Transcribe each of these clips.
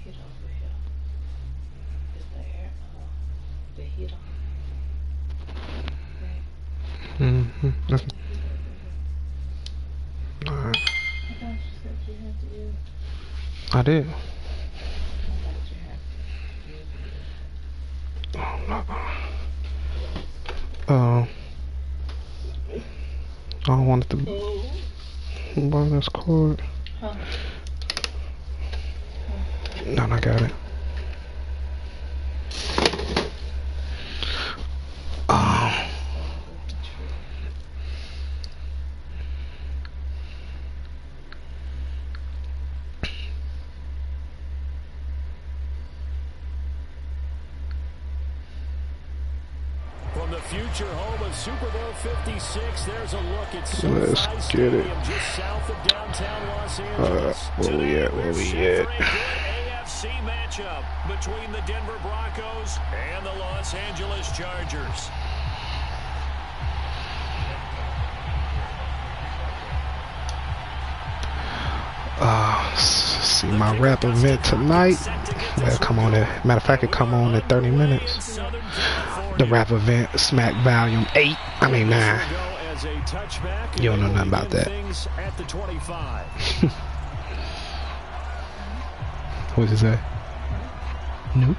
heat over here. Is the air, the heat on? Right. Mm-hmm. Turn the heat over here. Alright. I thought you said you had to use. I did. I thought you had to use Uh, I don't want it to burn this cord. Huh? No, I got it. From the future home of Super Bowl 56, there's a look at SoFi Stadium just south of downtown Los Angeles. Where we at? Where we at? AFC matchup between the Denver Broncos and the Los Angeles Chargers. See my rap event tonight. Well, come on at, matter of fact, it come on in 30 minutes. The rap event, Smack Volume 8. I mean 9. You don't know nothing about that. What did you say? Nope.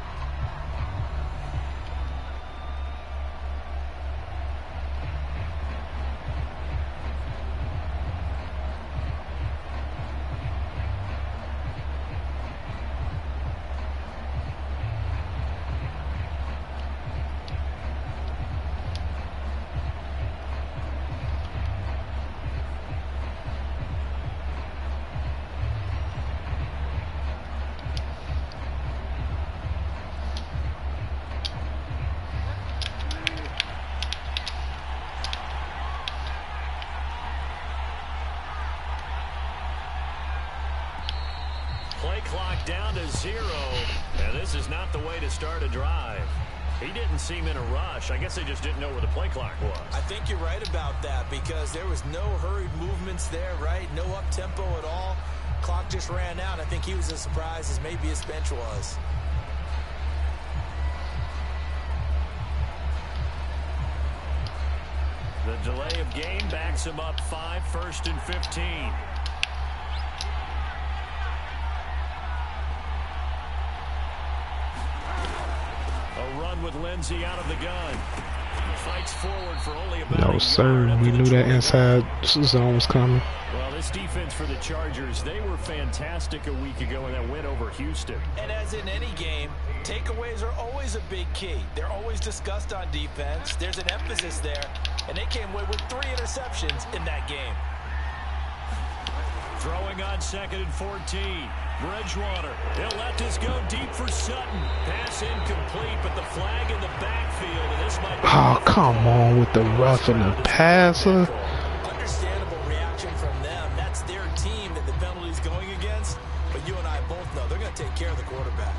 Play clock down to 0, and this is not the way to start a drive. He didn't seem in a rush. I guess they just didn't know where the play clock was. I think you're right about that because there was no hurried movements there, right? No up-tempo at all. Clock just ran out. I think he was as surprised as maybe his bench was. The delay of game backs him up 5, 1st and 15. With Lindsey out of the gun. Fights forward for only about No, sir. We knew that inside zone was coming. Well, this defense for the Chargers, they were fantastic a week ago in that win over Houston. And as in any game, takeaways are always a big key. They're always discussed on defense. There's an emphasis there, and they came away with 3 interceptions in that game. Throwing on 2nd and 14. Bridgewater, he'll let this go deep for Sutton. Pass incomplete, but the flag in the backfield, and this might be... Oh, come on with the roughing the passer. Understandable reaction from them. That's their team that the penalty's going against. But you and I both know they're going to take care of the quarterback.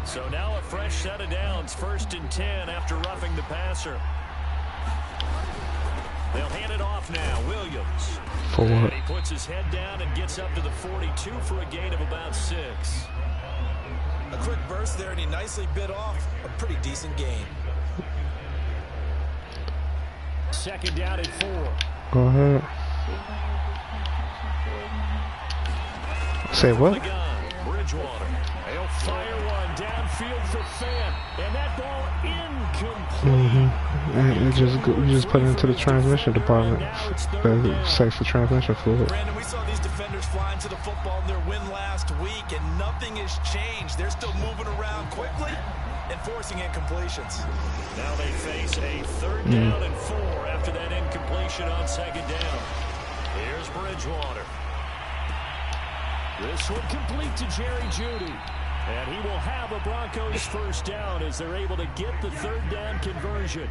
So now a fresh set of downs, 1st and 10 after roughing the passer. They'll hand it off now. Williams. And he puts his head down and gets up to the 42 for a gain of about 6. A quick burst there, and he nicely bit off a pretty decent gain. 2nd down and 4. Go ahead. Say what? Bridgewater. He'll fire one downfield for Fant, and that ball incomplete. And you just put it into the transmission department. Safe for transmission fluid. Brandon, we saw these defenders flying to the football in their win last week, and nothing has changed. They're still moving around quickly and forcing incompletions. Now they face a 3rd down and 4 after that incompletion on 2nd down. Here's Bridgewater. This one complete to Jerry Jeudy. And he will have a Broncos 1st down as they're able to get the 3rd down conversion.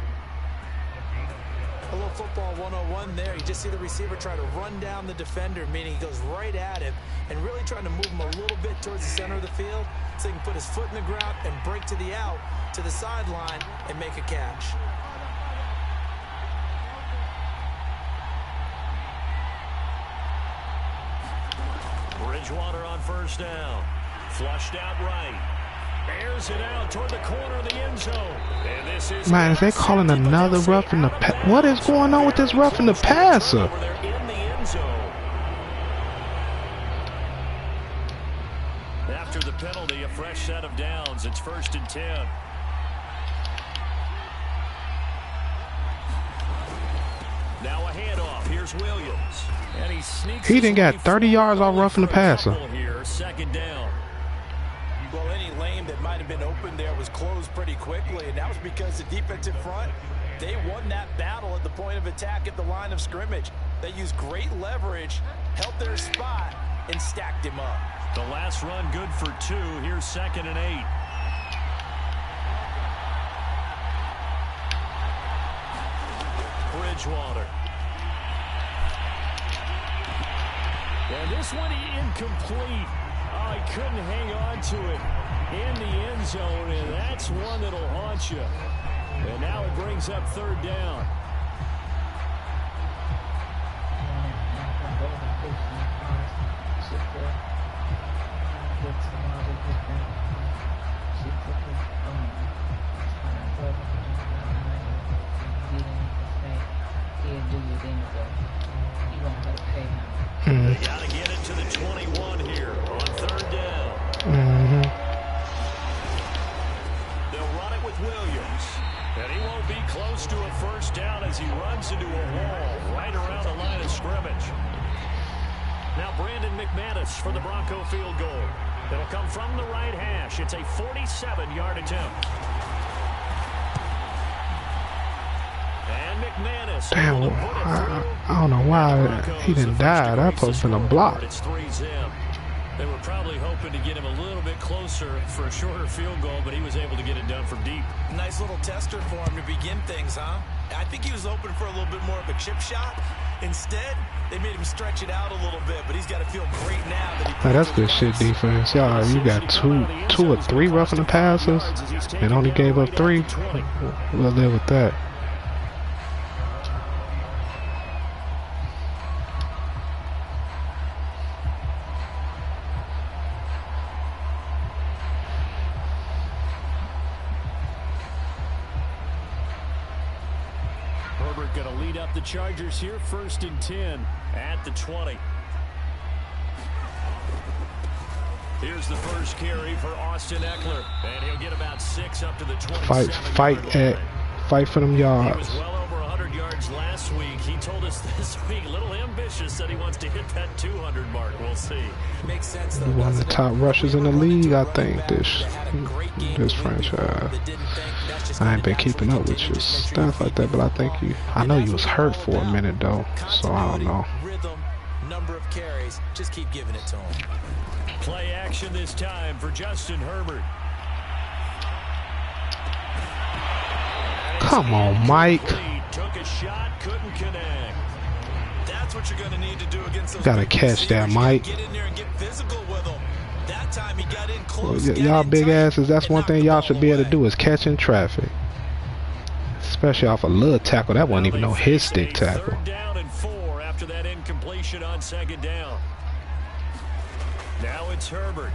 A little football 101 there. You just see the receiver trying to run down the defender, meaning he goes right at him and really trying to move him a little bit towards the center of the field so he can put his foot in the ground and break to the out, to the sideline, and make a catch. Bridgewater on 1st down. Flushed out right. Airs it out toward the corner of the end zone. And this is Man, is they calling another roughing the what is going on with this roughing the passer? Over there in the end zone. After the penalty, a fresh set of downs. It's 1st and 10. Now a handoff. Here's Williams. And he sneaks. He didn't got 30 yards off roughing the passer. Here, 2nd down. Well, any lane that might have been open there was closed pretty quickly, and that was because the defensive front, they won that battle at the point of attack at the line of scrimmage. They used great leverage, held their spot, and stacked him up. The last run good for 2. Here's 2nd and 8. Bridgewater. And this one incomplete. Oh, he couldn't hang on to it in the end zone, and that's one that'll haunt you. And now it brings up 3rd down. They got to get it to the 21 here on 3rd down. They'll run it with Williams. And he won't be close to a 1st down as he runs into a wall right around the line of scrimmage. Now Brandon McManus for the Bronco field goal. It'll come from the right hash. It's a 47-yard attempt. And McManus. Damn, I don't know why he didn't die. That supposed to been a block. It's 3-0. They were probably hoping to get him a little bit closer for a shorter field goal, but he was able to get it done from deep. Nice little tester for him to begin things, huh? I think he was hoping for a little bit more of a chip shot. Instead, they made him stretch it out a little bit, but he's got to feel great now that he. Hey, that's good shit defense. Y'all, you got two or three roughing the passes and only gave up 3. We'll live with that. Herbert going to lead up the Chargers here, 1st and 10 at the 20. Here's the first carry for Austin Eckler, and he'll get about 6 up to the 27. Fight for them yards. He was well over 100 yards last week. He told us this week, a little ambitious, said he wants to hit that 200 mark. We'll see. Makes sense, though. One of the top rushers in the league, I think, this franchise. I ain't been keeping up with your stuff like that, but I know you was hurt for a minute though, so I don't know. Rhythm, number of carries, just keep giving it to him. Play action this time for Justin Herbert. Come on, Mike. Took a shot, couldn't connect. That's what you're going to need to do against those. Gotta catch that, Mike. Get in there and get physical with them. That time he got in close. Y'all big asses, that's one thing y'all should be able to do is catching traffic. Especially off a little tackle. That wasn't even no his stick tackle. 3rd down and 4 after that incompletion on 2nd down. Now it's Herbert.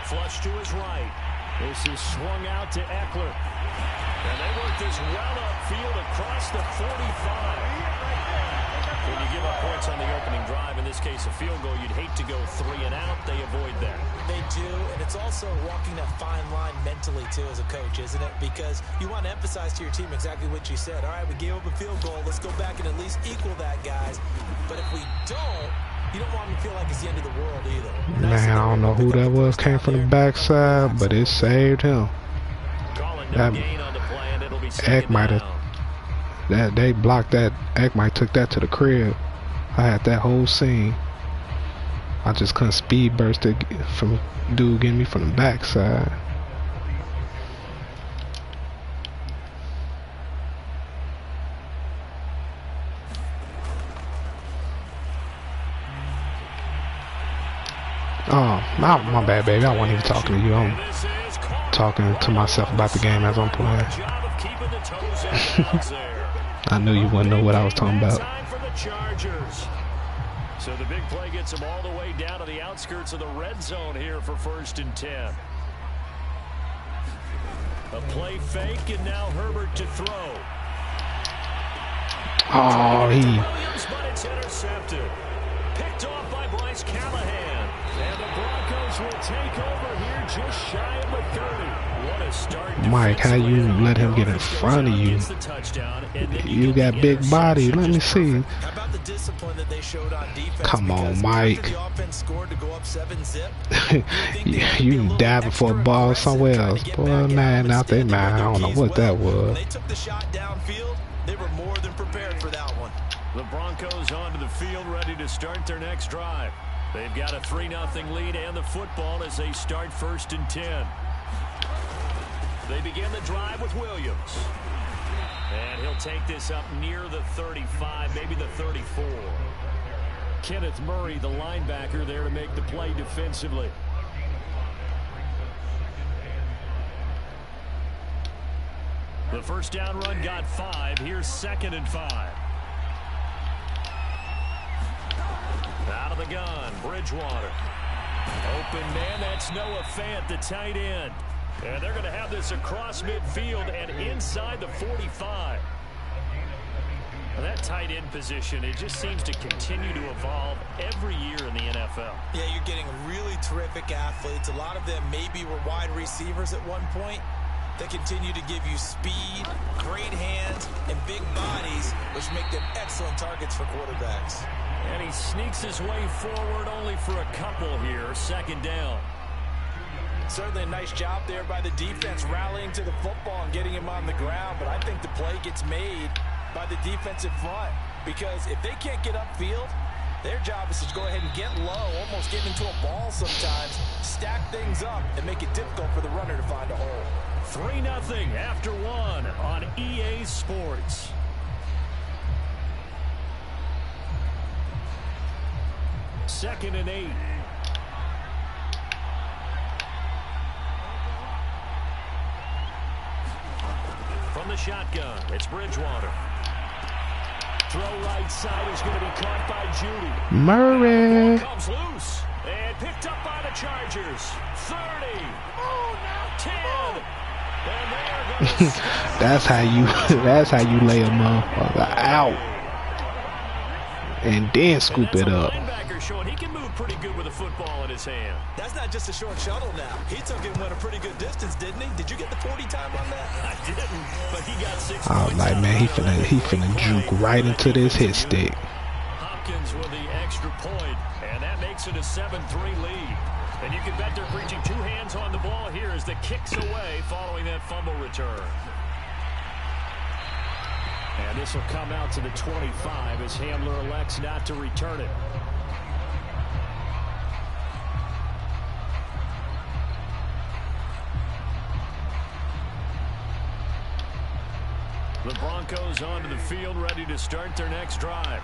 Flush to his right. This is swung out to Eckler. And they work this well upfield across the 45. When you give up points on the opening drive, in this case a field goal, you'd hate to go 3 and out. They avoid that. They do, and it's also walking that fine line mentally, too, as a coach, isn't it? Because you want to emphasize to your team exactly what you said. All right, we gave up a field goal. Let's go back and at least equal that, guys. But if we don't, you don't want them to feel like it's the end of the world either. Man, I don't know who that was. Came from the backside, but it saved him. That Eck might have. They blocked that. Eck might took that to the crib. I had that whole scene. I just couldn't speed burst it from dude getting me from the backside. Oh, my bad, baby. I wasn't even talking to you. I'm talking to myself about the game as I'm playing. toes I knew you wouldn't know what I was talking about. Time for the Chargers. So the big play gets him all the way down to the outskirts of the red zone here for 1st and 10. A play fake, and now Herbert to throw. Oh, Williams, but it's intercepted. Picked off by Bryce Callahan. And the Broncos will take over here just shy of the 30. What a start. Mike, how you let him get in front of you? You got big body. Let me see. How about the discipline that they showed on defense? Come on, Mike. The offense scored to go up 7-zip. You diving for a ball somewhere else. Boy, man, out there, man. I don't know what that was. They took the shot downfield. They were more than prepared for that one. The Broncos onto the field, ready to start their next drive. They've got a 3-0 lead and the football as they start 1st and 10. They begin the drive with Williams. And he'll take this up near the 35, maybe the 34. Kenneth Murray, the linebacker, there to make the play defensively. The first down run got 5. Here's 2nd and 5. Out of the gun, Bridgewater. Open man, that's Noah Fant, the tight end. And they're going to have this across midfield and inside the 45. That tight end position, it just seems to continue to evolve every year in the NFL. Yeah, you're getting really terrific athletes. A lot of them maybe were wide receivers at one point. They continue to give you speed, great hands, and big bodies, which make them excellent targets for quarterbacks. And he sneaks his way forward only for a couple here. 2nd down. Certainly a nice job there by the defense rallying to the football and getting him on the ground. But I think the play gets made by the defensive front. Because if they can't get upfield, their job is to go ahead and get low, almost get into a ball sometimes, stack things up, and make it difficult for the runner to find a hole. 3-0 after 1 on EA Sports. Second and 8. From the shotgun, it's Bridgewater. Throw right side is going to be caught by Judy. Murray. Comes loose and picked up by the Chargers. 30. 10. And they are going to that's how you lay a motherfucker out and then scoop it up. Showing he can move pretty good with a football in his hand. That's not just a short shuttle now. He took it and went a pretty good distance, didn't he? Did you get the 40 time on that? I didn't, but he got 6 I was like, man, he finna juke right into this hit stick. Hopkins with the extra point, and that makes it a 7-3 lead. And you can bet they're preaching 2 hands on the ball here as the kick's away following that fumble return. And this will come out to the 25 as Hamler elects not to return it. The Broncos onto the field, ready to start their next drive.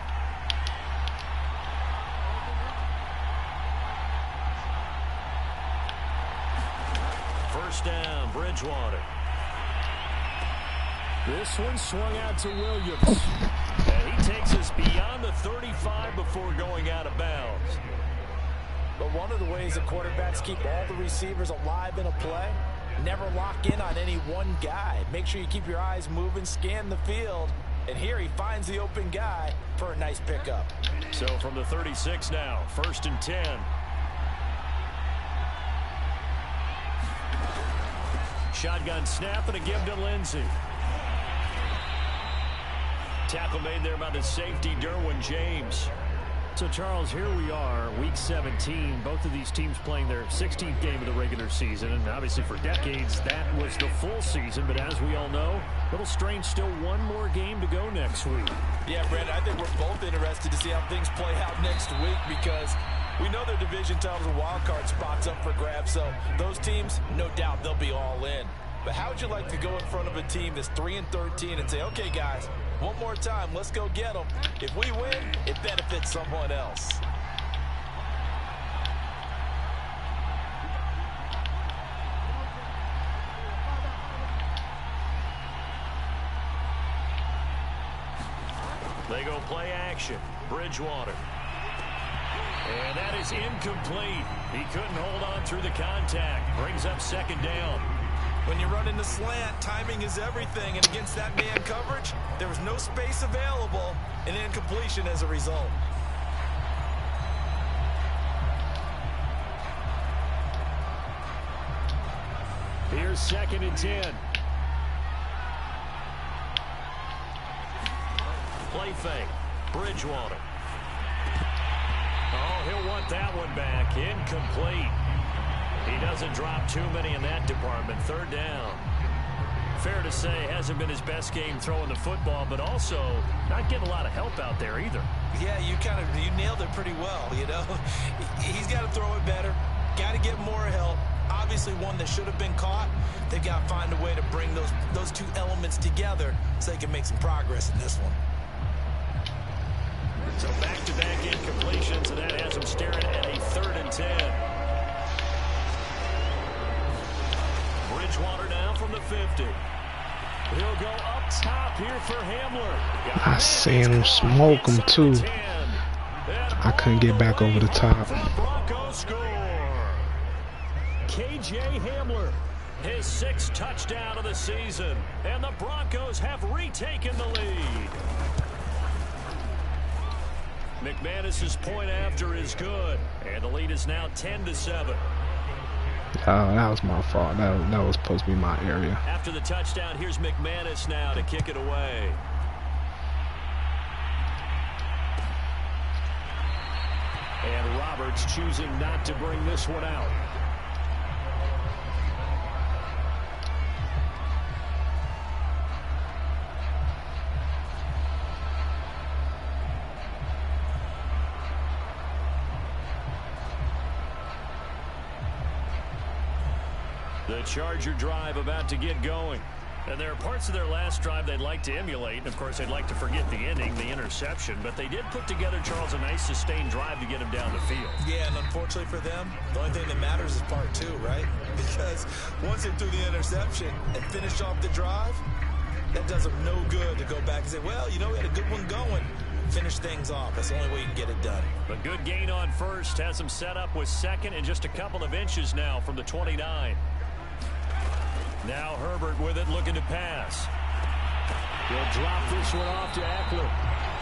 First down, Bridgewater. This one swung out to Williams. And he takes us beyond the 35 before going out of bounds. But one of the ways that quarterbacks keep all the receivers alive in a play, never lock in on any one guy. Make sure you keep your eyes moving, scan the field. And here he finds the open guy for a nice pickup. So from the 36 now, 1st and 10. Shotgun snap and a give to Lindsey. Tackle made there by the safety, Derwin James. So, Charles, here we are, Week 17. Both of these teams playing their 16th game of the regular season. And obviously for decades, that was the full season. But as we all know, a little strange, still one more game to go next week. Yeah, Brandon, I think we're both interested to see how things play out next week because we know their division titles and wild card spots up for grabs. So those teams, no doubt, they'll be all in. But how would you like to go in front of a team that's 3-13 and say, okay, guys, one more time, let's go get them. If we win, it benefits someone else. They go play action. Bridgewater. is incomplete. He couldn't hold on through the contact. Brings up second down. When you run into slant, timing is everything. And against that man coverage, there was no space available. An incompletion as a result. Here's 2nd and 10. Play fake. Bridgewater. Oh, he'll want that one back. Incomplete. He doesn't drop too many in that department. 3rd down. Fair to say, hasn't been his best game throwing the football, but also not getting a lot of help out there either. Yeah, you nailed it pretty well, you know. He's got to throw it better. Got to get more help. Obviously one that should have been caught. They've got to find a way to bring those two elements together so they can make some progress in this one. So back-to-back incompletions, and that has him staring at a 3rd and 10. Bridgewater now from the 50. He'll go up top here for Hamler. I seen him smoke him too. I couldn't get back over the top. Broncos score. KJ Hamler, his 6th touchdown of the season, and the Broncos have retaken the lead. McManus's point after is good, and the lead is now 10-7. That was my fault. That was supposed to be my area. After the touchdown, here's McManus now to kick it away. And Roberts choosing not to bring this one out. The Charger drive about to get going. And there are parts of their last drive they'd like to emulate. And, of course, they'd like to forget the ending, the interception. But they did put together, Charles, a nice sustained drive to get him down the field. Yeah, and unfortunately for them, the only thing that matters is part 2, right? Because once they threw the interception and finished off the drive, that does them no good to go back and say, well, you know, we had a good one going. Finish things off. That's the only way you can get it done. But good gain on 1st. Has him set up with 2nd and just a couple of inches now from the 29. Now Herbert with it, looking to pass. He'll drop this one off to Eckler.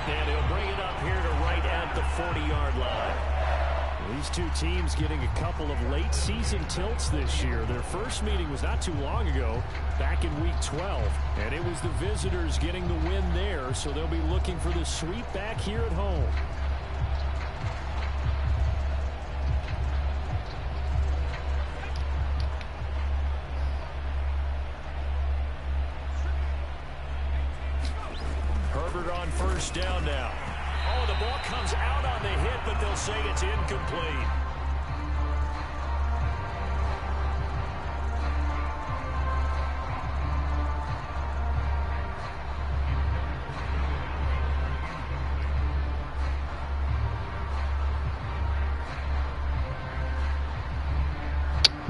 And he'll bring it up here to right at the 40-yard line. These two teams getting a couple of late season tilts this year. Their first meeting was not too long ago, back in week 12. And it was the visitors getting the win there, so they'll be looking for the sweep back here at home. Herbert on 1st down now. Oh, the ball comes out on the hit, but they'll say it's incomplete.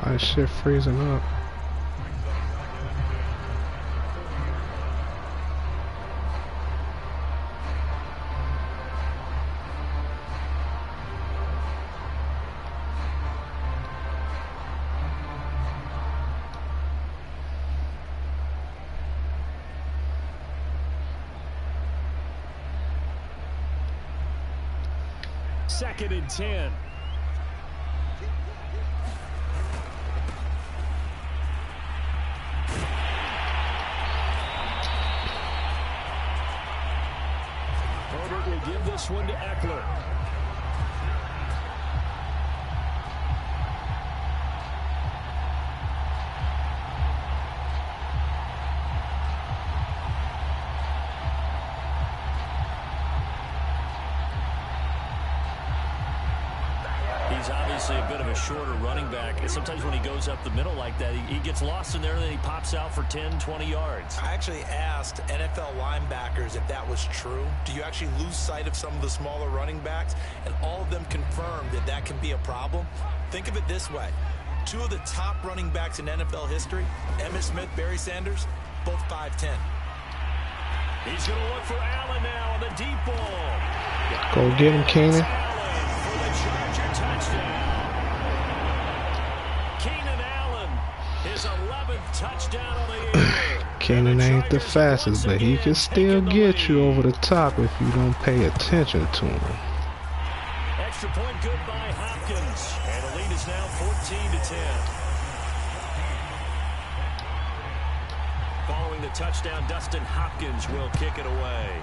My shit freezing up. Second and 10. Herbert will give this one to Eckler. He's obviously a bit of a shorter running back. And sometimes when he goes up the middle like that, he gets lost in there and then he pops out for 10, 20 yards. I actually asked NFL linebackers if that was true. Do you actually lose sight of some of the smaller running backs? And all of them confirmed that that can be a problem. Think of it this way. 2 of the top running backs in NFL history, Emmitt Smith, Barry Sanders, both 5'10". He's going to look for Allen now on the deep ball. Go get him, Keenan. For the Charger touchdown. touchdown on the air. Keenan ain't the fastest, but he can still get you over the top if you don't pay attention to him. Extra point good by Hopkins. And the lead is now 14-10. Following the touchdown, Dustin Hopkins will kick it away.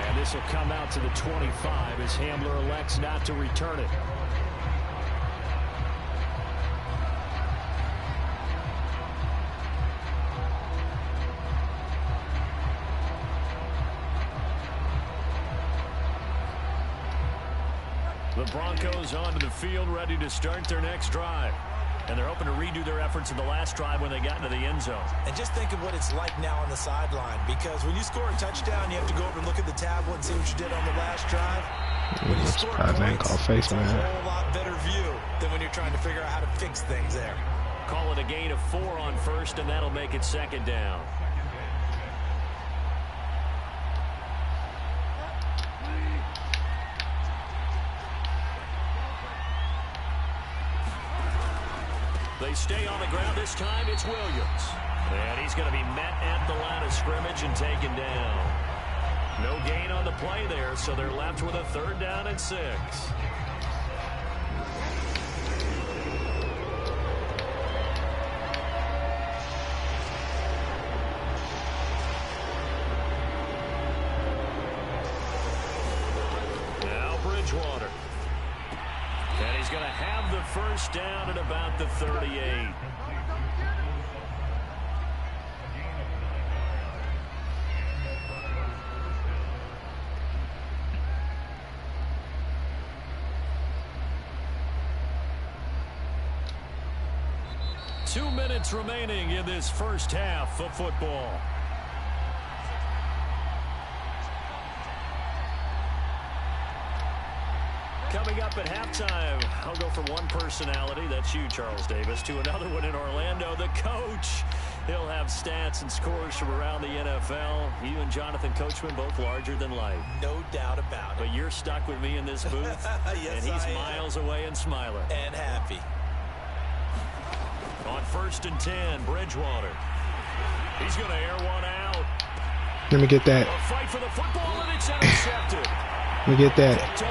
And this will come out to the 25 as Hamler elects not to return it. The Broncos onto the field, ready to start their next drive. And they're hoping to redo their efforts in the last drive when they got into the end zone. And just think of what it's like now on the sideline, because when you score a touchdown, you have to go over and look at the tablet and see what you did on the last drive. When you score points, ain't called face, man. It's a whole lot better view than when you're trying to figure out how to fix things there. Call it a gain of 4 on first, and that'll make it second down. They stay on the ground. This time it's Williams. And he's going to be met at the line of scrimmage and taken down. No gain on the play there, so they're left with a 3rd down and 6. Now Bridgewater. And he's going to have the 1st down at about the 38. Two minutes remaining in this first half of football. Coming up at halftime, I'll go from one personality, that's you, Charles Davis, to another one in Orlando, the coach. He'll have stats and scores from around the NFL. You and Jonathan Coachman both larger than life. No doubt about it. But you're stuck with me in this booth, yes, and he's miles away and smiling. And happy. On 1st and 10, Bridgewater. He's going to air one out. Let me get that. A fight for the football, and it's intercepted. Let me get that.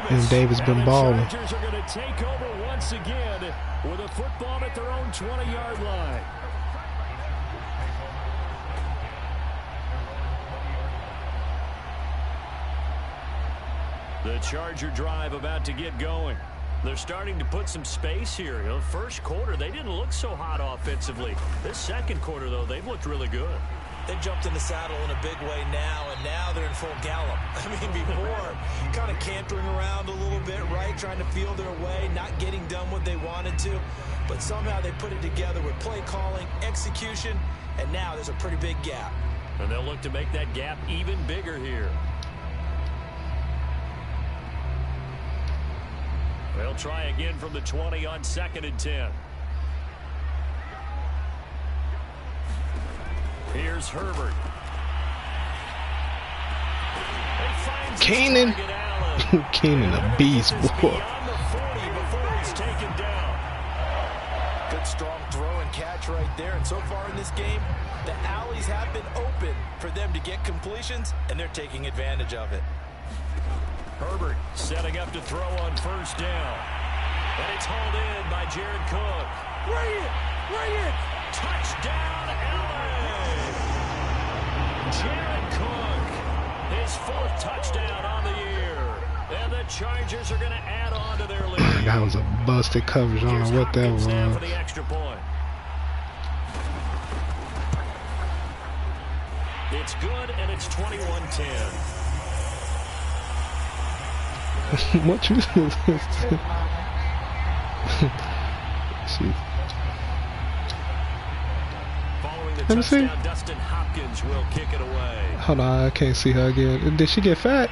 And Davis been balling. The Chargers are going to take over once again with a football at their own 20-yard line. The Charger drive about to get going. They're starting to put some space here. You know, first quarter, they didn't look so hot offensively. This second quarter, though, they've looked really good. They jumped in the saddle in a big way now, and now they're in full gallop. I mean, before, kind of cantering around a little bit, right, trying to feel their way, not getting done what they wanted to. But somehow they put it together with play calling, execution, and now there's a pretty big gap. And they'll look to make that gap even bigger here. They'll try again from the 20 on 2nd and 10. Here's Herbert. Keenan. Keenan, a beast, boy. Good strong throw and catch right there. And so far in this game, the alleys have been open for them to get completions, and they're taking advantage of it. Herbert setting up to throw on 1st down. And it's hauled in by Jared Cook. Bring it! Touchdown, Allen! Jared Cook, his 4th touchdown on the year. And the Chargers are going to add on to their lead. That was a busted coverage. I don't know what that was. For the extra point. It's good, and it's 21-10. What you see. Let me see. Dustin Hopkins will kick it away. Hold on, I can't see her again. Did she get fat?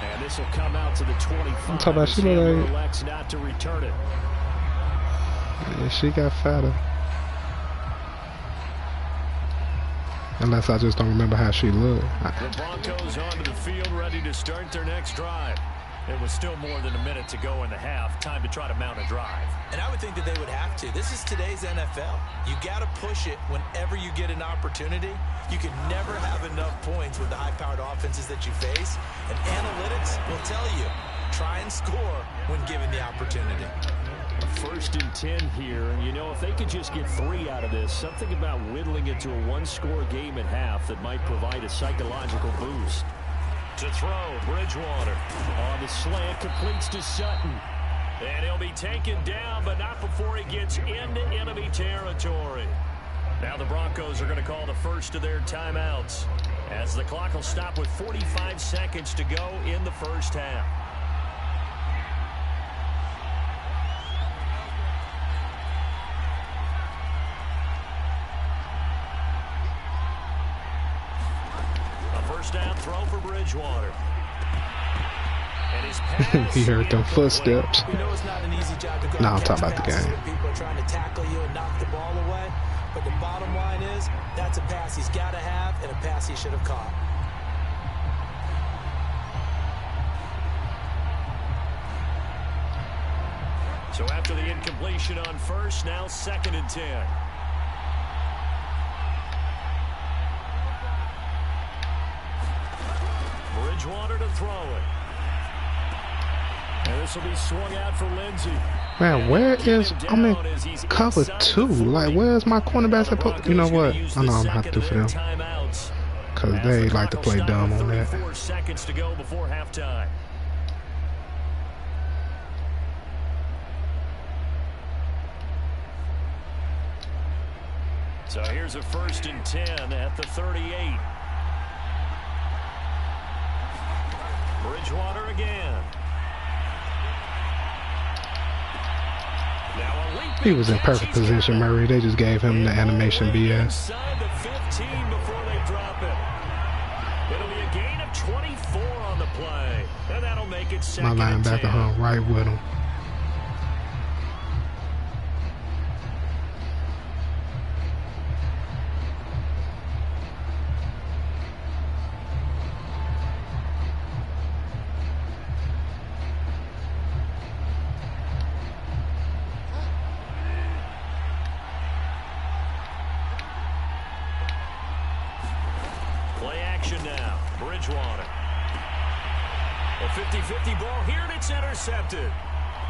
And this will come out to the 25. I'm talking about she look like elects not to return it. Yeah, she got fatter. Unless I just don't remember how she looked. The Broncos onto the field, ready to start their next drive. It was still more than a minute to go in the half. Time to try to mount a drive. And I would think that they would have to. This is today's NFL. You got to push it whenever you get an opportunity. You can never have enough points with the high-powered offenses that you face. And analytics will tell you, try and score when given the opportunity. A 1st and 10 here. And, you know, if they could just get 3 out of this, something about whittling it to a 1-score game at half that might provide a psychological boost. To throw, Bridgewater on the slant, completes to Sutton. And he'll be taken down, but not before he gets into enemy territory. Now the Broncos are going to call the first of their timeouts, as the clock will stop with 45 seconds to go in the first half. First down throw for Bridgewater. And his pass He heard them footsteps. We know it's not an easy job to go. No, I'm talking about the game. People are trying to tackle you and knock the ball away. But the bottom line is, that's a pass he's got to have and a pass he should have caught. So after the incompletion on first, now 2nd and 10. Bridgewater to throw it. And this will be swung out for Lindsey. Man, where is, I'm in cover 2. Like, where's my cornerback supposed? You know what? I know I'm going to have to do for them. Because they like to play dumb on that. 34 seconds to go before halftime. So here's a 1st and 10 at the 38. Bridgewater again. He was in perfect position, Murray. They just gave him the animation BS. Inside the 15 before they drop it. It'll be a gain of 24 on the play. And that'll make it 2nd My and 10. linebacker hung right with him. Play action now. Bridgewater. A 50-50 ball here, and it's intercepted.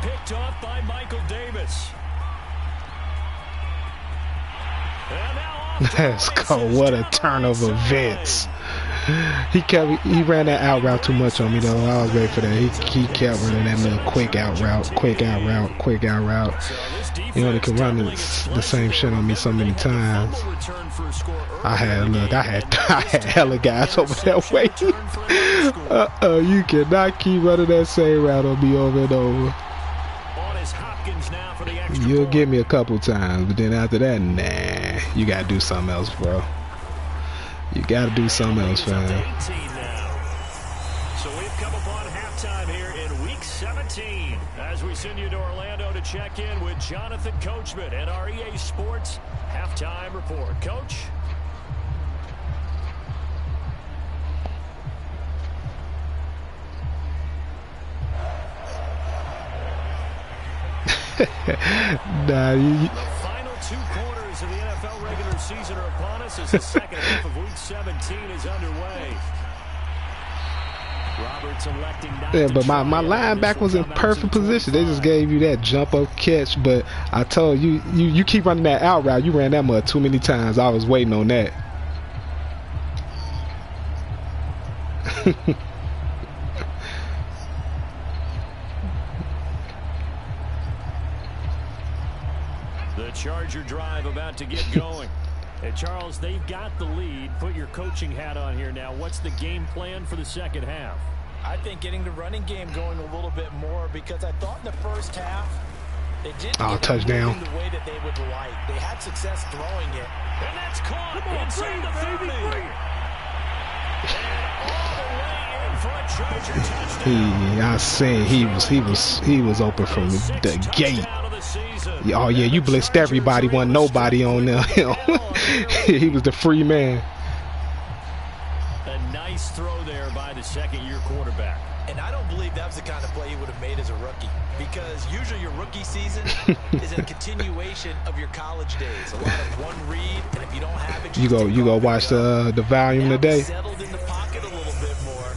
Picked off by Michael Davis. And now off to Let's go. What a turn of events. He ran that out route too much on me, though. I was ready for that. He kept running that little quick out route. You know, they can run the same shit on me so many times. I had hella guys over that way. You cannot keep running that same route on me over and over. You'll get me a couple times, but then after that, nah. You gotta do something else, bro. You gotta do something else, fam. So we've come upon halftime here in Week 17 as we send you to Orlando to check in with Jonathan Coachman at our EA Sports Halftime Report. Coach? Nah, The final 2 quarters of the NFL regular season are upon us as the second half of Week 17 is underway. Roberts electing not yeah, to but my try linebacker was in perfect position. They just gave you that jump up catch, but I told you, you keep running that out route. You ran that mud too many times. I was waiting on that. The Charger drive about to get going. And Charles, they've got the lead. Put your coaching hat on here now. What's the game plan for the second half? I think getting the running game going a little bit more, because I thought in the first half they didn't get touchdown. the way that they would like. They had success throwing it. And that's caught inside the 30. And all the way in for a Charger touchdown. I seen he was open from the gate. Oh yeah, you blitzed everybody, wasn't nobody on there. He was the free man. A nice throw there by the second-year quarterback. And I don't believe that was the kind of play he would have made as a rookie, because usually your rookie season is a continuation of your college days. A lot of one read, and if you don't have it, you go watch the volume today. Settled in the pocket a little bit more,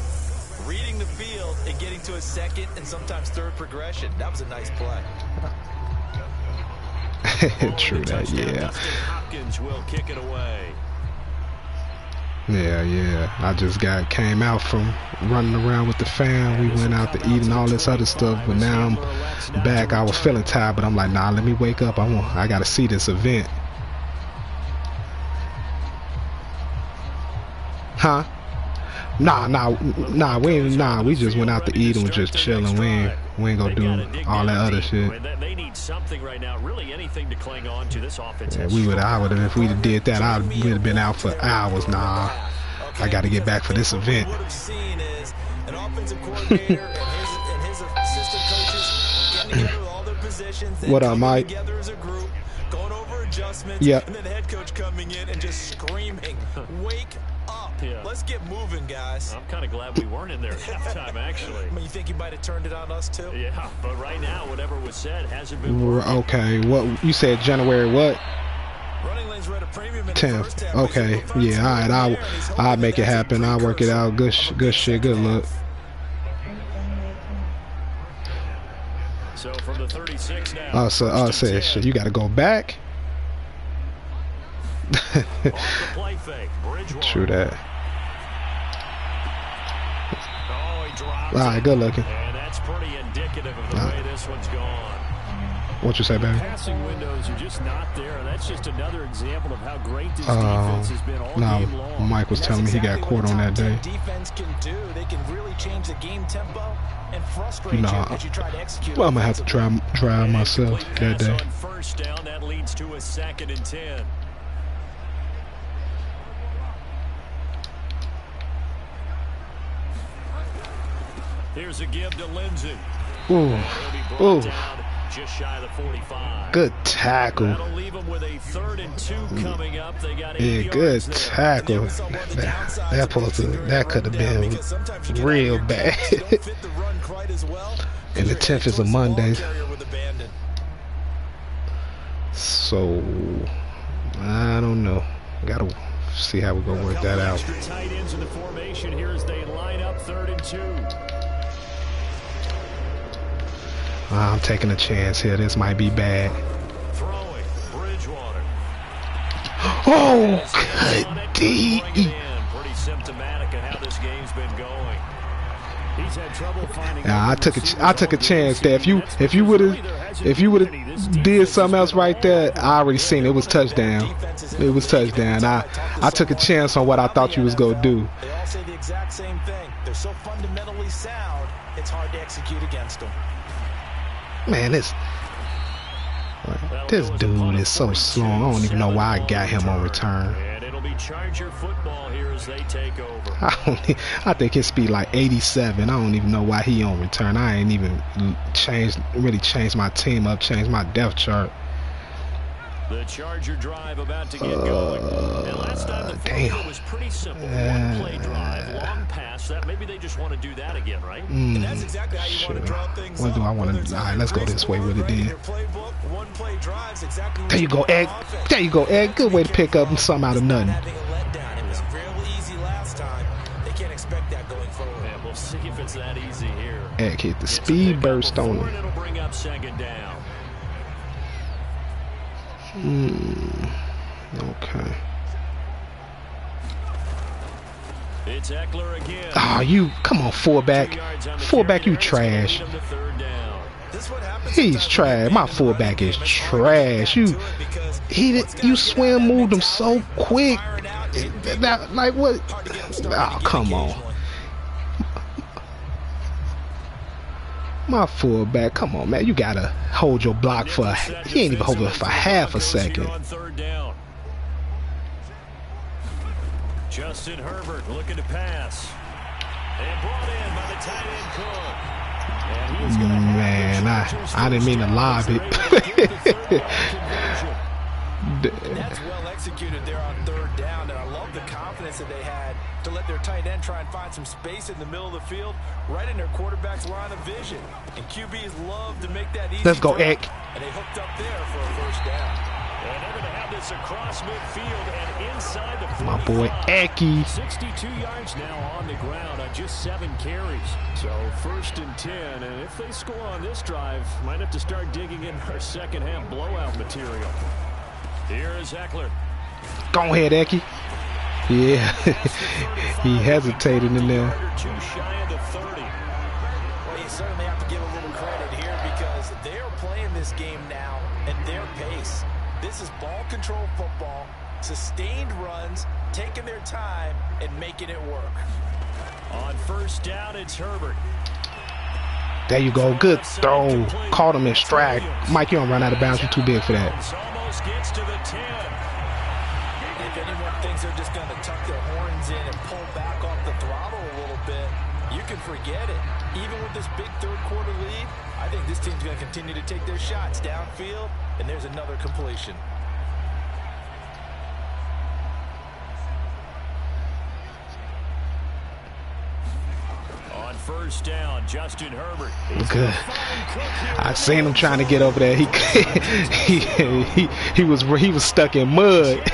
reading the field and getting to a second and sometimes third progression. That was a nice play. True that, yeah. Hopkins will kick it away. Yeah. I just came out from running around with the fam. We went out to eat and all this other stuff, but now I'm back. I was feeling tired, but I'm like, nah, let me wake up. I gotta see this event. Huh? Nah, we just went out to eat and was just chilling. We ain't gonna do all that other shit. They need something right now, really anything to cling on to. This offense. Yeah, if we'd have did that, we'd have been out for hours. Nah, I gotta get back for this event. What I've seen is an offensive coordinator and his assistant coaches getting together with all their positions. What up, Mike? Together as a group, going over adjustments. Yeah. And then the head coach coming in and just screaming, "Wake up! Yeah. Let's get moving, guys." I'm kind of glad we weren't in there at halftime, actually. I mean, you think he might have turned it on us too? Yeah, but right now, whatever was said hasn't been working. Okay, what you said? January what? Running lanes were at a premium in the 10th. first half. Okay, yeah, all right. I'll make it happen. I'll work it out. Good shit. Good luck. So from the 36 now. Said shit. You got to go back. Off the play fake. Bridgewater. True that. Oh, he dropped All right, good looking. And that's pretty indicative of the way this one's gone. What you say, baby? Passing windows are just not there, and that's just another example of how great this defense has been all game long. Mike was telling me he got caught on that day. Defense can do. They can really change the game tempo and frustrate you as you try to execute. Well, I'm gonna have to try myself that day. On first down, that leads to a 2nd and 10. Here's a give to Lindsey. Ooh. Just shy of the 45. Good tackle. That'll leave them with a 3rd and 2 coming up. They got 8 Yeah, good yards tackle. That could have been real bad. And the 10th is a Monday. So I don't know. Gotta see how we're gonna work that out. Tight ends in the formation here as they line up 3rd and 2. I'm taking a chance here. This might be bad. Throwing, Bridgewater. Oh, good D. Pretty symptomatic of how this game's been going. He's had trouble finding. I took a chance there. If you would have did something else right there, I already seen it. It was touchdown. It was touchdown. I took a chance on what I thought you was gonna do. They all say the exact same thing. They're so fundamentally sound, it's hard to execute against them. Man, this dude is so slow. I don't even know why I got him on return. And it'll be Charger football here as they take over. I think his speed like 87. I don't even know why he on return. I ain't even really changed my team up, changed my depth chart. The Charger drive about to get going. And last time the formula was pretty simple. One play drive, long pass. That maybe they just want to do that again, right? And that's exactly how you want to draw things what do I want to? All right, let's go this way with it then. Exactly there you go, Ed. There you go, Ed. Good way to pick up something out of nothing. It was real easy last time. They can't expect that going forward. And we'll see if it's that easy here. Ed hit the speed burst on him. It'll bring up 2nd down. Okay. It's Eckler again. Ah, you come on, fullback. Fullback, you trash. He's trash. My fullback is trash. You swim moved him so quick. Like what? Oh, come on. My fullback, come on, man. You gotta hold your block for. He ain't even holding it for half a second. Justin Herbert looking to pass. And brought in by the tight end Cook. Man, I didn't mean to lob it. That's well executed there on 3rd down, and I love the confidence confidence that they had to let their tight end try and find some space in the middle of the field, right in their quarterback's line of vision. And QBs love to make that easy. Let's go, Eck. And they hooked up there for a first down. And they're going to have this across midfield and inside the 45. My boy, Ecky. 62 yards now on the ground on just 7 carries. So 1st and 10, and if they score on this drive, might have to start digging in our second half blowout material. Here is Eckler. Go ahead, Ecky. Yeah, he hesitated in there. Too shy of the 30. Well, you certainly have to give a little credit here because they're playing this game now at their pace. This is ball control football, sustained runs, taking their time, and making it work. On 1st down, it's Herbert. There you go. Good throw. Caught him in stride. Mike, you don't run out of bounds. You're too big for that. Almost gets to the 10. If anyone thinks they're just going to tuck their horns in and pull back off the throttle a little bit, you can forget it. Even with this big third-quarter lead, I think this team's going to continue to take their shots downfield, and there's another completion. On 1st down, Justin Herbert. Good. I seen him trying to get over there. He was stuck in mud.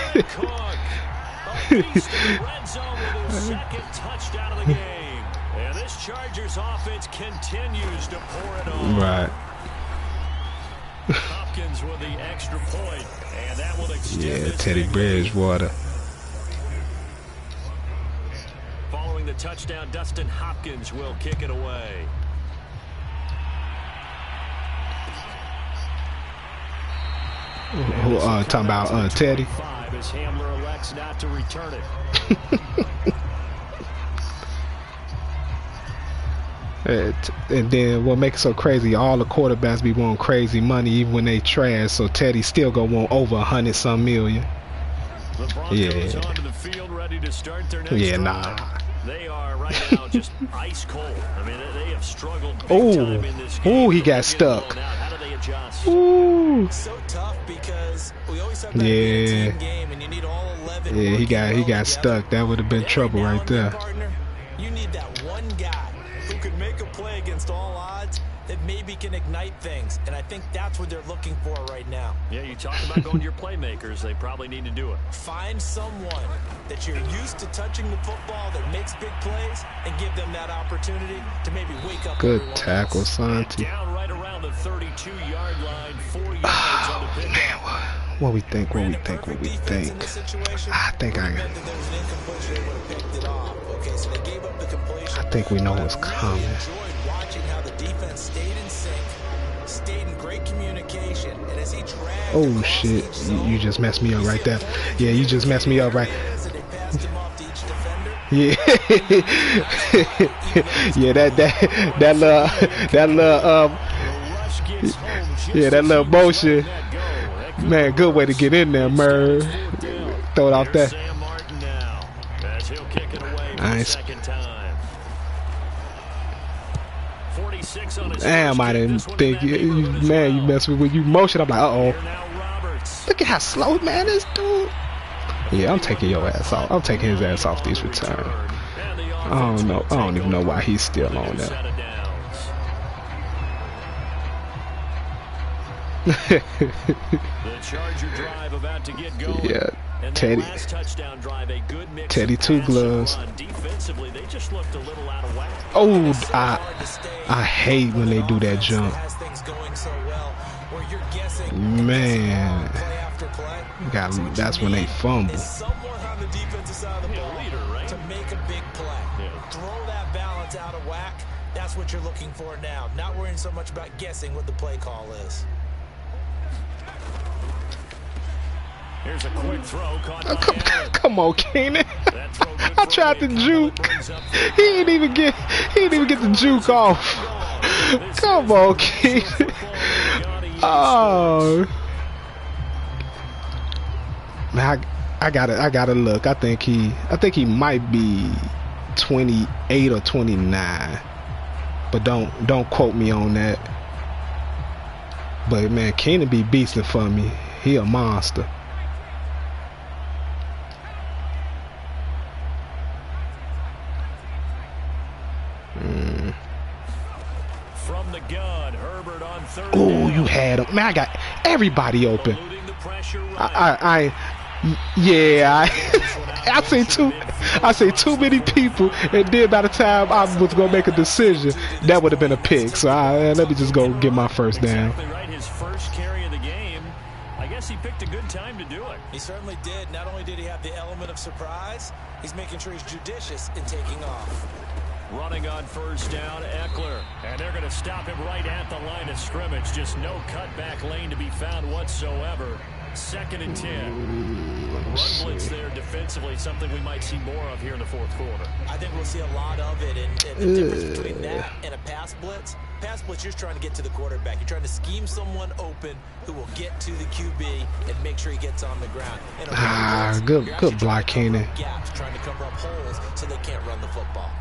Second touchdown of the game. And this Chargers offense continues to pour it on. Right. Hopkins with the extra point, and that will extend. Yeah, Teddy Bridgewater. Following the touchdown, Dustin Hopkins will kick it away. Talking about Teddy. As Hamler elects not to return it. And then what makes it so crazy, all the quarterbacks be wanting crazy money even when they trash, so Teddy still gonna want over 100-some million. Yeah. Onto the field, ready to start their next yeah, drive. nah. They are right now just ice cold. I mean, they have struggled big time in this game. Oh, he got stuck. How do they adjust? Ooh. So tough because we always talk about a team game and you need all 11. Yeah, he got stuck. That would have been trouble right there. Partner, you need that one guy who could make a play against all odds that maybe can ignite things, and I think that's what they're looking for right now. Yeah, you talk about going to your playmakers. They probably need to do it. Find someone that you're used to touching the football that makes big plays and give them that opportunity to maybe wake up. Good tackle, Santi. Down right around the 32-yard line, 4 yards on the pickup. Man, what we think? I think we know what's coming. Oh shit, you just messed me up right there. Yeah, you just messed me up right. Yeah. Yeah, that little motion. Man, good way to get in there, Merv. Throw it off there. Nice. Damn, I didn't think man, you mess with when you motion. I'm like, look at how slow, man, this dude. Yeah, I'm taking your ass off. I'm taking his ass off these returns. I don't know. I don't even know why he's still on there. The Charger drive about to get going. Yeah, Teddy. Teddy two gloves. Defensively, they just looked a little out of whack. Oh, I hate when they do that jump. Man, that's when they fumble. To make a big play. Throw that balance out of whack. That's what you're looking for now. Not worrying so much about guessing what the play call is. Here's a quick throw caught come on, Keenan. I tried to juke. He didn't even get the juke off. Come on, Keenan. Oh. Man, I gotta look. I think he might be 28 or 29. But don't quote me on that. But man, Keenan be beasting for me. He a monster. the gun. Herbert on third. Oh, you had him. Man, I got everybody open. Eluding the pressure right. I say too many people, and then by the time I was gonna make a decision, that would have been a pick. So let me just go get my first down. Exactly right. His first carry of the game. I guess he picked a good time to do it. He certainly did. Not only did he have the element of surprise, he's making sure he's judicious in taking off. Running on first down, Eckler. And they're going to stop him right at the line of scrimmage. Just no cutback lane to be found whatsoever. 2nd and 10. Run blitz there defensively, something we might see more of here in the fourth quarter. I think we'll see a lot of it. And the difference between that and a pass blitz, you're trying to get to the quarterback. You're trying to scheme someone open who will get to the QB and make sure he gets on the ground. Good block, Keenan. Gaps, trying to cover up holes so they can't run the football.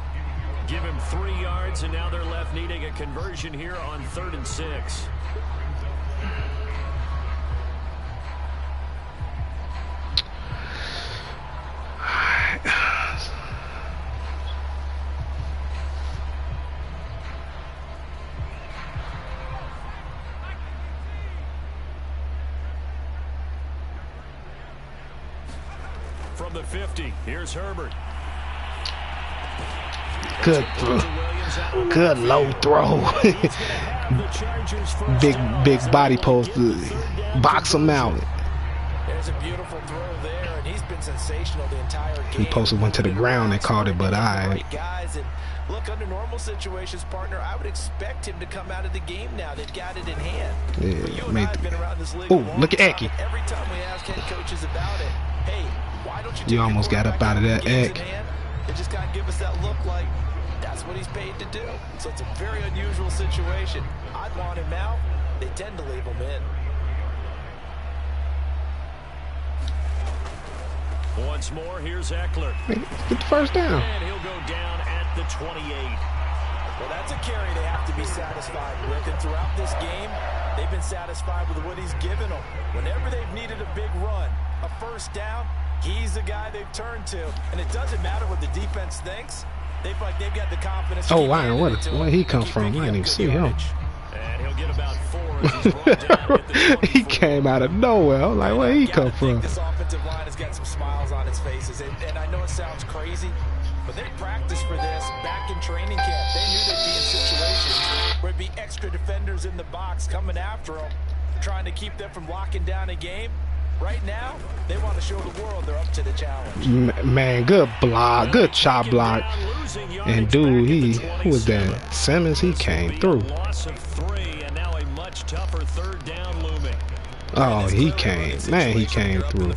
Give him 3 yards, and now they're left needing a conversion here on 3rd and 6. From the 50, here's Herbert. Good low throw. big body post. Box him out. There's a beautiful throw there, and he's been sensational the entire game. He posted one to the ground and caught it, but guys, and look, under normal situations, partner, I would expect him to come out of the game now. They've got it in hand. Oh, look at Ecky. Every time we ask head coaches about it, hey, why don't you almost got up out of that Eck. They just kind of give us that look like that's what he's paid to do. So it's a very unusual situation. I'd want him out. They tend to leave him in. Once more, here's Eckler. Get the first down. And he'll go down at the 28. Well, that's a carry they have to be satisfied with. And throughout this game, they've been satisfied with what he's given them. Whenever they've needed a big run, a first down, he's the guy they've turned to. And it doesn't matter what the defense thinks. They feel like they've got the confidence. Oh, wow. Where he come from? I didn't even see him. And he'll get about 4 as he's brought down at the He came out of nowhere. I'm like, where he come from? This offensive line has got some smiles on its faces. And I know it sounds crazy, but they practiced for this back in training camp. They knew they'd be in situations where it'd be extra defenders in the box coming after them, trying to keep them from locking down a game. Right now, they want to show the world they're up to the challenge. Man, good block, good chop block. And dude, who was that? Simmons, he came through. Oh, he came. Man, he came through.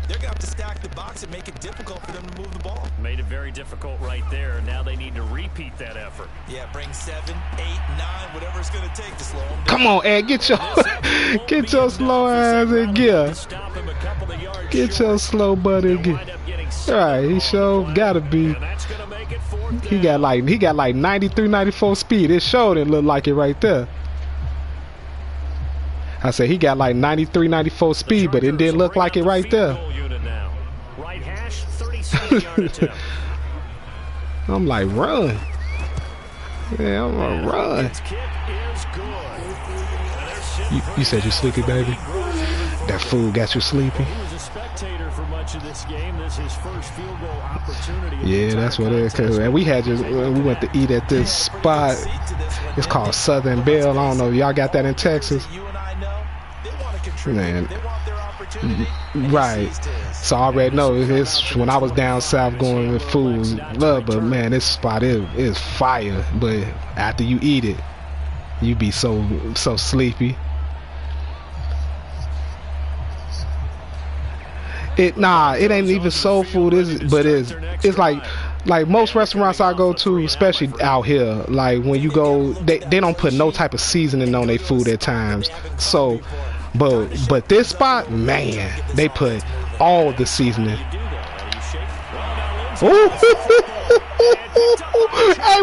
They're going to have to stack the box and make it difficult for them to move the ball. Made it very difficult right there. Now they need to repeat that effort. Yeah, bring 7, 8, 9, whatever it's going to take to slow them down. Come on, Ed, get your slow ass in gear. Get your slow butt in gear. All right, he sure gotta be. He got like 93, 94 speed. It showed it looked like it right there. I said he got like 93, 94 speed, but it didn't look like it right there. I'm like, run. Yeah, I'm gonna run. You said you sleepy, baby? That food got you sleepy? Yeah, that's what it is. Cause we went to eat at this spot. It's called Southern Belle. I don't know if y'all got that in Texas. Man, right. So I already know it's when I was down south going with food, but man, this spot is fire. But after you eat it, you be so sleepy. It ain't even soul food, but it's like most restaurants I go to, especially out here. Like when you go, they don't put no type of seasoning on their food at times. So. But this spot, man, they put all the seasoning. Ooh, hey,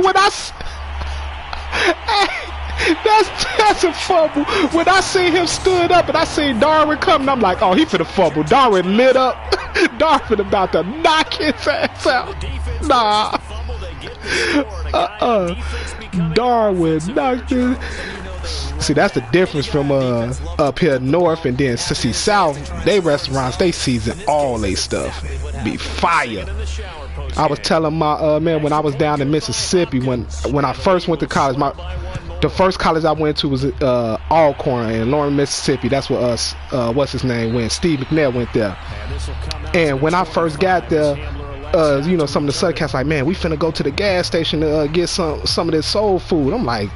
that's a fumble. When I see him stood up and I see Darwin coming, I'm like, oh, he finna fumble. Darwin lit up. Darwin about to knock his ass out. Nah. Darwin knocked it. See, that's the difference from up here north and then see south. They restaurants, they season all they stuff. Be fire. I was telling my man when I was down in Mississippi when I first went to college. The first college I went to was Alcorn in Lawrence, Mississippi. That's what what's his name went. Steve McNair went there. And when I first got there, you know, some of the Sudcats like, man, we finna go to the gas station to get some of this soul food. I'm like,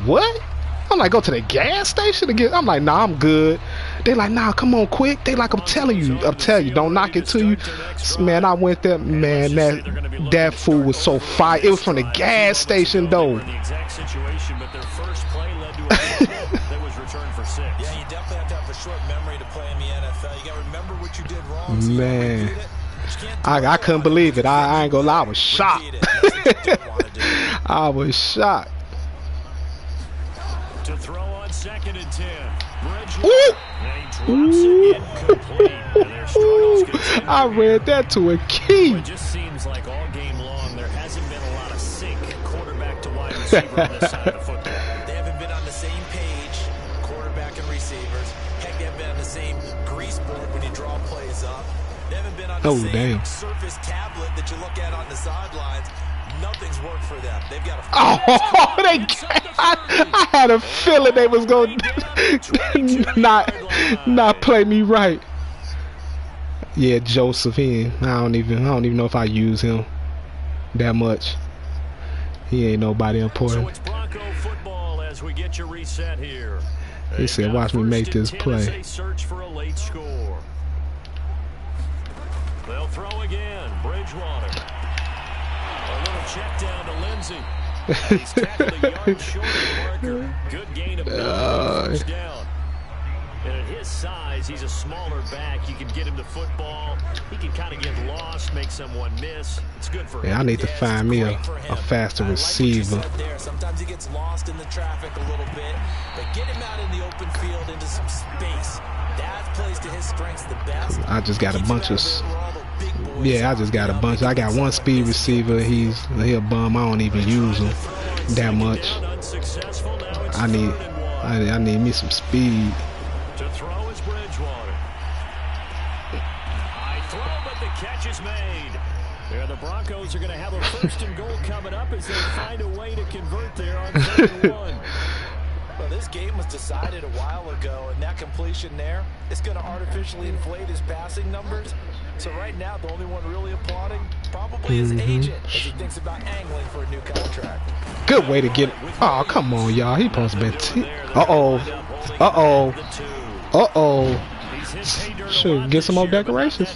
what? I'm like, go to the gas station to get. I'm like, nah, I'm good. They like, nah, come on, quick. They like, I'm telling you, don't knock it to you. Man, I went there, man. That food was so fire. It was from the gas station though. The exact situation, but their first play led to a that was returned for 6. Yeah, you definitely have to have a short memory to play in the NFL. You got to remember what you did wrong. So man, I couldn't believe it. I ain't gonna lie, I was shocked. I was shocked. To throw on 2nd and 10. Bridgewater. And he drops it incomplete. And their struggles continue. I read that to a key. It just seems like all game long there hasn't been a lot of sync quarterback to wide receiver on this side of the football. They haven't been on the same page, quarterback and receivers. Heck, they haven't been on the same grease board when you draw plays up. They haven't been on the same surface tablet that you look at on the sidelines. Nothing's worked for them. They've got I had a feeling they was going to not play me right. Yeah, Joseph. I don't even know if I use him that much. He ain't nobody important. So it's Bronco football as we get you reset here. He said, "Watch me make this play." Search for a late score. They'll throw again. Bridgewater. A little check down to Lindsey. He's tackled a yard short of the marker. Good gain of first down. And at his size, he's a smaller back. You can get him to football. He can kind of get lost, make someone miss. It's good for him. Yeah, I need to find me a faster receiver. Sometimes he gets lost in the traffic a little bit, but get him out in the open field into some space. That plays to his strengths the best. I just got a bunch of. Yeah, I just got a bunch. I got one speed receiver. He a bum. I don't even use him that much. I need me some speed. To throw is Bridgewater. High throw, but the catch is made. Yeah, the Broncos are going to have a 1st and goal coming up as they find a way to convert there on 3rd and 1. Well, this game was decided a while ago, and that completion there is going to artificially inflate his passing numbers. So right now, the only one really applauding probably his agent as he thinks about angling for a new contract. Good way to get it. Oh, come on, y'all. He supposed to be. Shoot, get some more decorations.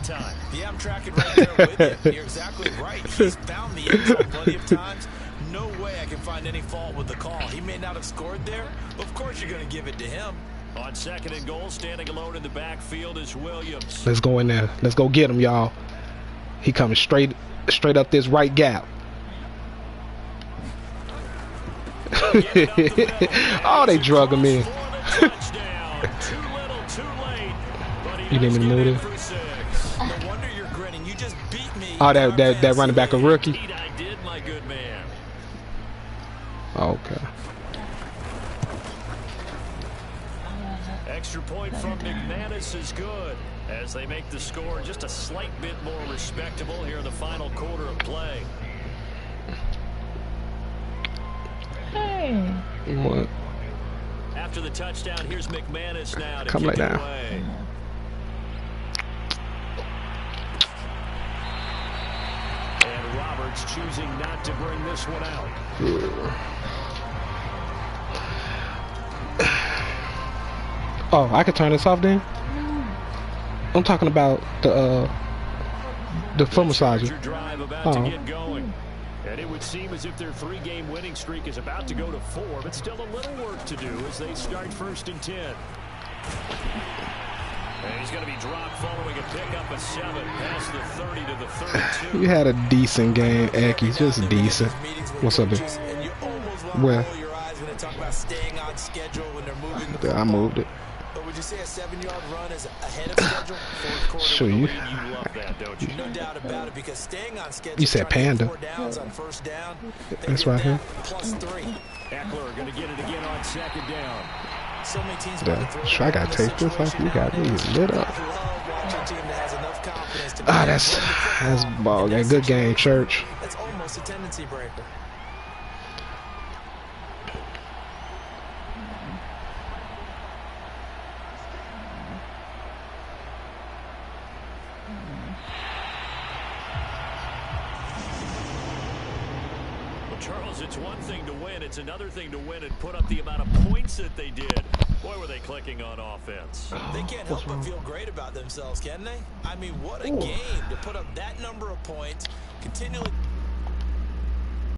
Yeah, I'm tracking right there with you. You're exactly right. He's found the end zone plenty of times. No way I can find any fault with the call. He may not have scored there, but of course you're going to give it to him. On 2nd and goal, standing alone in the backfield is Williams. Let's go in there. Let's go get him, y'all. He coming straight up this right gap. Oh, they drug him in. You didn't even move it. Oh, that running back a rookie. Okay. Extra point from McManus is good as they make the score just a slight bit more respectable here in the final quarter of play. Hey. What? After the touchdown, here's McManus now to come kick like it that. away. And Roberts choosing not to bring this one out. Oh, I could turn this off then? I'm talking about the foot massager. Drive about to get going. And it would seem as if their 3-game winning streak is about to go to 4, but still a little work to do as they start 1st and 10. And he's going to be dropped following a pickup of 7 past the 30 to the 32. You had a decent game, Eki. Just decent. What's up, dude? Where? I moved it. But would you say a 7-yard run is ahead of schedule? Fourth quarter Sure, with the you. lead, you love that, don't you? No doubt about it, because staying on schedule. You said Panda. 4 downs on first down. That's right here. +3. Eckler going to get it again on second down. So many teams. Yeah. Sure, I gotta take this off. You got me lit up. I love watching a team that has enough confidence to. Ah, that's ball game. Good game, Church. That's almost a tendency breaker. Charles, it's one thing to win. It's another thing to win and put up the amount of points that they did. Boy, were they clicking on offense. They can't help but feel great about themselves, can they? I mean, what a game to put up that number of points, continually.